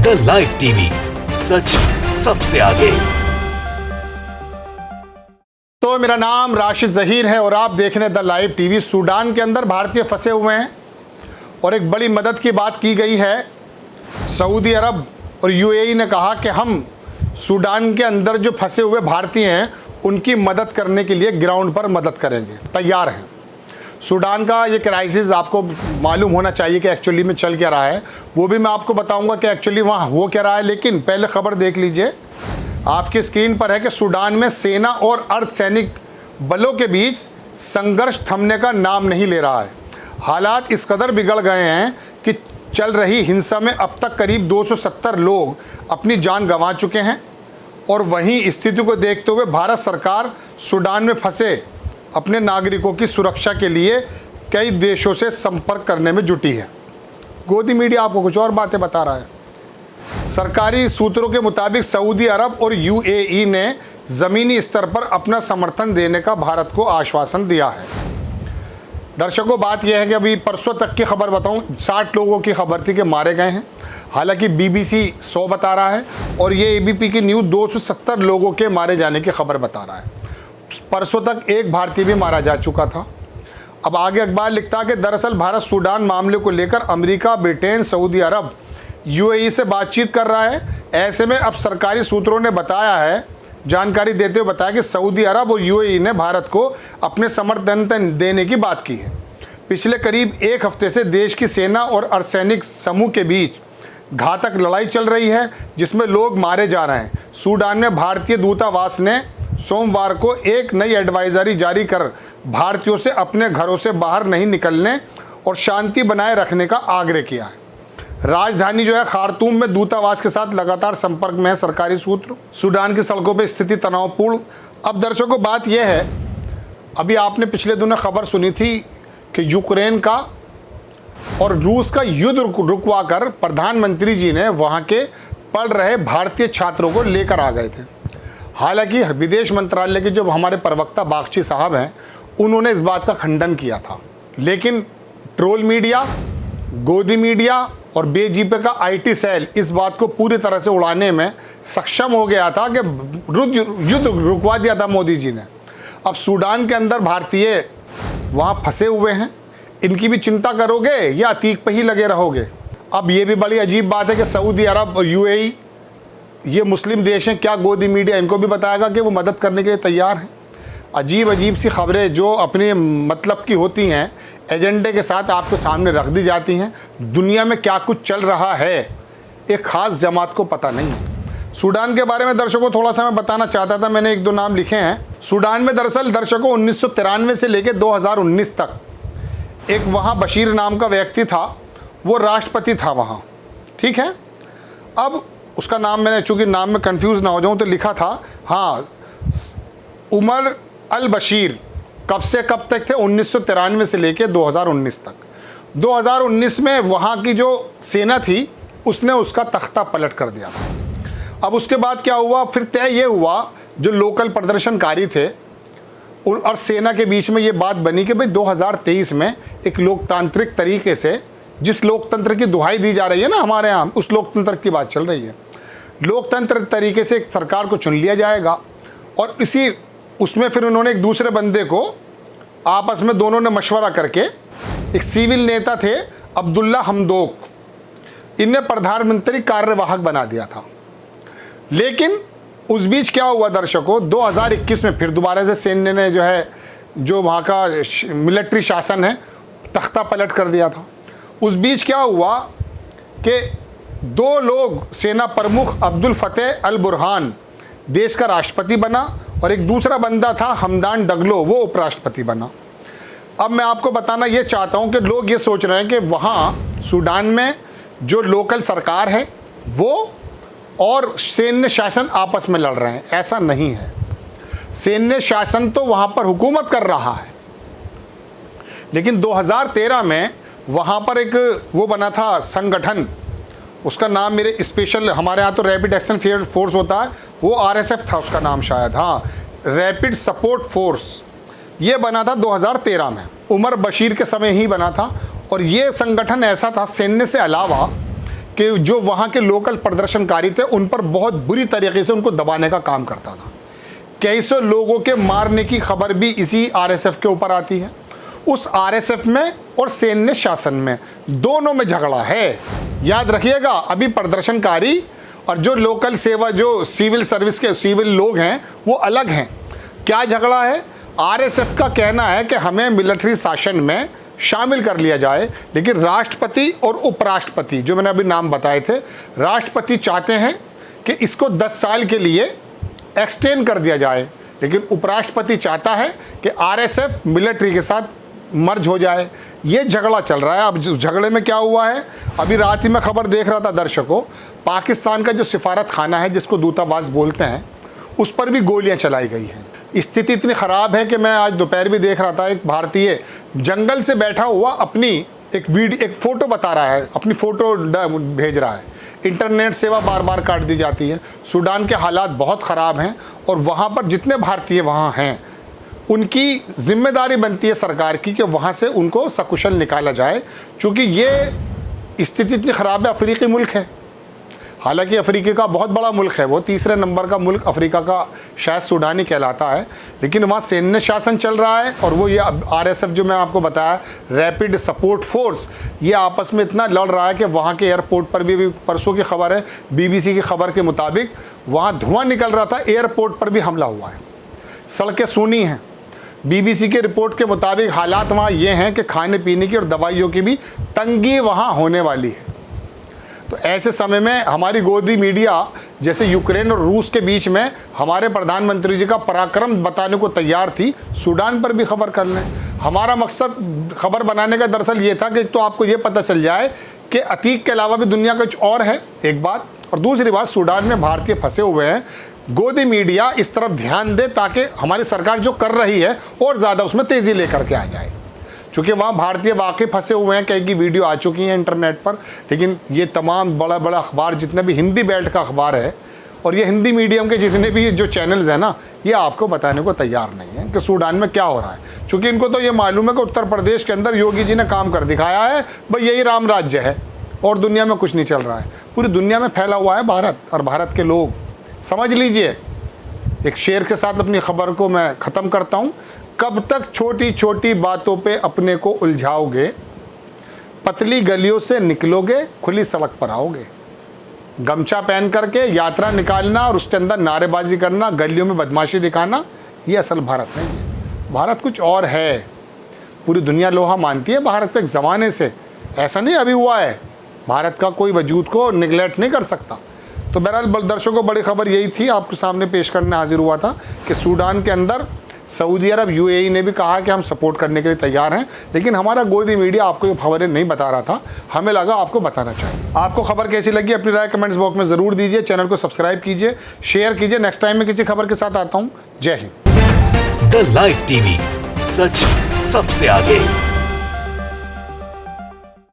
The live TV, सच सबसे आगे। तो मेरा नाम राशिद जहीर है और आप देख रहे हैं द लाइव टीवी। सूडान के अंदर भारतीय फंसे हुए हैं और एक बड़ी मदद की बात की गई है। सऊदी अरब और यूएई ने कहा कि हम सूडान के अंदर जो फंसे हुए भारतीय हैं उनकी मदद करने के लिए ग्राउंड पर मदद करेंगे, तैयार हैं। सूडान का ये क्राइसिस आपको मालूम होना चाहिए कि एक्चुअली में चल क्या रहा है, वो भी मैं आपको बताऊंगा कि एक्चुअली वहाँ हो क्या रहा है। लेकिन पहले खबर देख लीजिए, आपकी स्क्रीन पर है कि सूडान में सेना और अर्धसैनिक बलों के बीच संघर्ष थमने का नाम नहीं ले रहा है। हालात इस कदर बिगड़ गए हैं कि चल रही हिंसा में अब तक करीब 270 लोग अपनी जान गंवा चुके हैं। और वहीं स्थिति को देखते हुए भारत सरकार सूडान में फंसे अपने नागरिकों की सुरक्षा के लिए कई देशों से संपर्क करने में जुटी है। गोदी मीडिया आपको कुछ और बातें बता रहा है। सरकारी सूत्रों के मुताबिक सऊदी अरब और यूएई ने ज़मीनी स्तर पर अपना समर्थन देने का भारत को आश्वासन दिया है। दर्शकों, बात यह है कि अभी परसों तक की खबर बताऊं, 60 लोगों की खबर थी कि मारे गए हैं। हालांकि बीबीसी 100 बता रहा है और ये एबीपी की न्यूज़ 270 लोगों के मारे जाने की खबर बता रहा है। परसों तक एक भारतीय भी मारा जा चुका था। अब आगे अखबार लिखता है कि दरअसल भारत सूडान मामले को लेकर अमेरिका, ब्रिटेन, सऊदी अरब, यूएई से बातचीत कर रहा है। ऐसे में अब सरकारी सूत्रों ने बताया है, जानकारी देते हुए बताया कि सऊदी अरब और यूएई ने भारत को अपने समर्थन देने की बात की है। पिछले करीब एक हफ्ते से देश की सेना और अर्धसैनिक समूह के बीच घातक लड़ाई चल रही है, जिसमें लोग मारे जा रहे हैं। सूडान में भारतीय दूतावास ने सोमवार को एक नई एडवाइजरी जारी कर भारतीयों से अपने घरों से बाहर नहीं निकलने और शांति बनाए रखने का आग्रह किया है। राजधानी जो है खार्तूम में दूतावास के साथ लगातार संपर्क में है सरकारी सूत्र। सूडान की सड़कों पर स्थिति तनावपूर्ण। अब दर्शकों, बात यह है, अभी आपने पिछले दिनों खबर सुनी थी कि यूक्रेन का और रूस का युद्ध रुकवाकर प्रधानमंत्री जी ने वहाँ के पढ़ रहे भारतीय छात्रों को लेकर आ गए थे। हालांकि विदेश मंत्रालय के जो हमारे प्रवक्ता बागची साहब हैं, उन्होंने इस बात का खंडन किया था। लेकिन ट्रोल मीडिया, गोदी मीडिया और बेजीपे का आईटी सेल इस बात को पूरी तरह से उड़ाने में सक्षम हो गया था कि युद्ध रुकवा दिया था मोदी जी ने। अब सूडान के अंदर भारतीय वहाँ फंसे हुए हैं, इनकी भी चिंता करोगे या अतीक पर ही लगे रहोगे? अब ये भी बड़ी अजीब बात है कि सऊदी अरब और यूएई, ये मुस्लिम देश हैं, क्या गोदी मीडिया इनको भी बताएगा कि वो मदद करने के लिए तैयार हैं? अजीब अजीब सी खबरें जो अपने मतलब की होती हैं, एजेंडे के साथ आपके सामने रख दी जाती हैं। दुनिया में क्या कुछ चल रहा है एक ख़ास जमात को पता नहीं है। सूडान के बारे में दर्शकों थोड़ा सा मैं बताना चाहता था, मैंने एक दो नाम लिखे हैं। सूडान में दरअसल दर्शकों 1993 से लेकर 2019 तक एक वहाँ बशीर नाम का व्यक्ति था, वो राष्ट्रपति था वहाँ, ठीक है। अब उसका नाम मैंने, चूँकि नाम में कंफ्यूज ना हो जाऊँ, तो लिखा था, हाँ, उमर अल बशीर। कब से कब तक थे? 1993 से लेकर 2019 तक। 2019 में वहाँ की जो सेना थी उसने उसका तख्ता पलट कर दिया था। अब उसके बाद क्या हुआ? फिर तय ये हुआ, जो लोकल प्रदर्शनकारी थे और सेना के बीच में ये बात बनी कि भाई 2023 में एक लोकतांत्रिक तरीके से, जिस लोकतंत्र की दुहाई दी जा रही है ना हमारे यहाँ, उस लोकतंत्र की बात चल रही है। लोकतंत्र तरीके से एक सरकार को चुन लिया जाएगा और इसी उसमें फिर उन्होंने एक दूसरे बंदे को आपस में दोनों ने मशवरा करके, एक सिविल नेता थे अब्दुल्ला हमदोक, इन्हें प्रधानमंत्री कार्यवाहक बना दिया था। लेकिन उस बीच क्या हुआ दर्शकों, 2021 में फिर दोबारा से सैन्य ने जो वहाँ का मिलिट्री शासन है, तख्ता पलट कर दिया था। उस बीच क्या हुआ कि दो लोग, सेना प्रमुख अब्दुल फतेह अल बुरहान देश का राष्ट्रपति बना और एक दूसरा बंदा था हमदान डगलो, वो उपराष्ट्रपति बना। अब मैं आपको बताना ये चाहता हूँ कि लोग ये सोच रहे हैं कि वहाँ सूडान में जो लोकल सरकार है वो और सैन्य शासन आपस में लड़ रहे हैं। ऐसा नहीं है। सैन्य शासन तो वहाँ पर हुकूमत कर रहा है, लेकिन 2013 में वहाँ पर एक वो बना था संगठन, उसका नाम मेरे स्पेशल, हमारे यहाँ तो रैपिड एक्शन फोर्स होता है, वो आरएसएफ था उसका नाम शायद, हाँ, रैपिड सपोर्ट फोर्स। ये बना था 2013 में, उमर बशीर के समय ही बना था। और ये संगठन ऐसा था सैन्य से अलावा कि जो वहाँ के लोकल प्रदर्शनकारी थे उन पर बहुत बुरी तरीके से उनको दबाने का काम करता था। कई सौ लोगों के मारने की खबर भी इसी आरएसएफ के ऊपर आती है। उस आरएसएफ में और सैन्य शासन में दोनों में झगड़ा है। याद रखिएगा, अभी प्रदर्शनकारी और जो लोकल सेवा, जो सिविल सर्विस के सिविल लोग हैं, वो अलग हैं। क्या झगड़ा है? आरएसएफ का कहना है कि हमें मिलिट्री शासन में शामिल कर लिया जाए, लेकिन राष्ट्रपति और उपराष्ट्रपति, जो मैंने अभी नाम बताए थे, राष्ट्रपति चाहते हैं कि इसको 10 साल के लिए एक्सटेंड कर दिया जाए, लेकिन उपराष्ट्रपति चाहता है कि आरएसएफ मिलिट्री के साथ मर्ज हो जाए। ये झगड़ा चल रहा है। अब झगड़े में क्या हुआ है, अभी रात ही मैं खबर देख रहा था दर्शकों, पाकिस्तान का जो सिफारत खाना है, जिसको दूतावास बोलते हैं, उस पर भी गोलियां चलाई गई हैं। स्थिति इतनी ख़राब है कि मैं आज दोपहर भी देख रहा था, एक भारतीय जंगल से बैठा हुआ अपनी एक फ़ोटो बता रहा है, अपनी फ़ोटो भेज रहा है। इंटरनेट सेवा बार बार काट दी जाती है। सूडान के हालात बहुत ख़राब हैं और वहाँ पर जितने भारतीय वहाँ हैं, उनकी जिम्मेदारी बनती है सरकार की कि वहाँ से उनको सकुशल निकाला जाए, क्योंकि ये स्थिति इतनी ख़राब है। अफ्रीकी मुल्क है, हालांकि अफ्रीका का बहुत बड़ा मुल्क है, वो 3रे नंबर का मुल्क अफ्रीका का शायद सूडान ही कहलाता है, लेकिन वहाँ सैन्य शासन चल रहा है। और वो ये आरएसएफ जो मैं आपको बताया, रैपिड सपोर्ट फोर्स, ये आपस में इतना लड़ रहा है कि वहाँ के एयरपोर्ट पर भी परसों की खबर है, बीबीसी की खबर के मुताबिक वहाँ धुआं निकल रहा था, एयरपोर्ट पर भी हमला हुआ है। सड़कें सूनी हैं। बीबीसी के रिपोर्ट के मुताबिक हालात वहाँ ये हैं कि खाने पीने की और दवाइयों की भी तंगी वहाँ होने वाली है। तो ऐसे समय में हमारी गोदी मीडिया जैसे यूक्रेन और रूस के बीच में हमारे प्रधानमंत्री जी का पराक्रम बताने को तैयार थी, सूडान पर भी खबर कर लें। हमारा मकसद खबर बनाने का दरअसल ये था कि तो आपको ये पता चल जाए कि अतीक के अलावा भी दुनिया कुछ और है, एक बात, और दूसरी बात, सूडान में भारतीय फंसे हुए हैं। गोदी मीडिया इस तरफ ध्यान दे ताकि हमारी सरकार जो कर रही है और ज़्यादा उसमें तेज़ी लेकर के आ जाए, क्योंकि वहाँ भारतीय वाकई फंसे हुए हैं। कई की वीडियो आ चुकी हैं इंटरनेट पर, लेकिन ये तमाम बड़ा बड़ा अखबार, जितने भी हिंदी बेल्ट का अखबार है और ये हिंदी मीडियम के जितने भी जो चैनल्स हैं ना, ये आपको बताने को तैयार नहीं है कि सूडान में क्या हो रहा है, क्योंकि इनको तो ये मालूम है कि उत्तर प्रदेश के अंदर योगी जी ने काम कर दिखाया है, भाई यही राम राज्य है और दुनिया में कुछ नहीं चल रहा है। पूरी दुनिया में फैला हुआ है भारत और भारत के लोग, समझ लीजिए। एक शेर के साथ अपनी खबर को मैं ख़त्म करता हूँ। कब तक छोटी छोटी बातों पे अपने को उलझाओगे, पतली गलियों से निकलोगे, खुली सड़क पर आओगे। गमछा पहन करके यात्रा निकालना और उसके अंदर नारेबाजी करना, गलियों में बदमाशी दिखाना, ये असल भारत नहीं है। भारत कुछ और है। पूरी दुनिया लोहा मानती है भारत को एक ज़माने से, ऐसा नहीं अभी हुआ है। भारत का कोई वजूद को निगलेक्ट नहीं कर सकता। तो बहरहाल दर्शकों, बड़ी खबर यही थी, आपके सामने पेश करने हाजिर हुआ था कि सूडान के अंदर सऊदी अरब, यूएई ने भी कहा कि हम सपोर्ट करने के लिए तैयार हैं, लेकिन हमारा गोदी मीडिया आपको ये खबरें नहीं बता रहा था, हमें लगा आपको बताना चाहिए। आपको खबर कैसी लगी अपनी राय कमेंट्स बॉक्स में ज़रूर दीजिए। चैनल को सब्सक्राइब कीजिए, शेयर कीजिए। नेक्स्ट टाइम मैं किसी खबर के साथ आता हूँ। जय हिंद। द लाइव टीवी, सच सबसे आगे।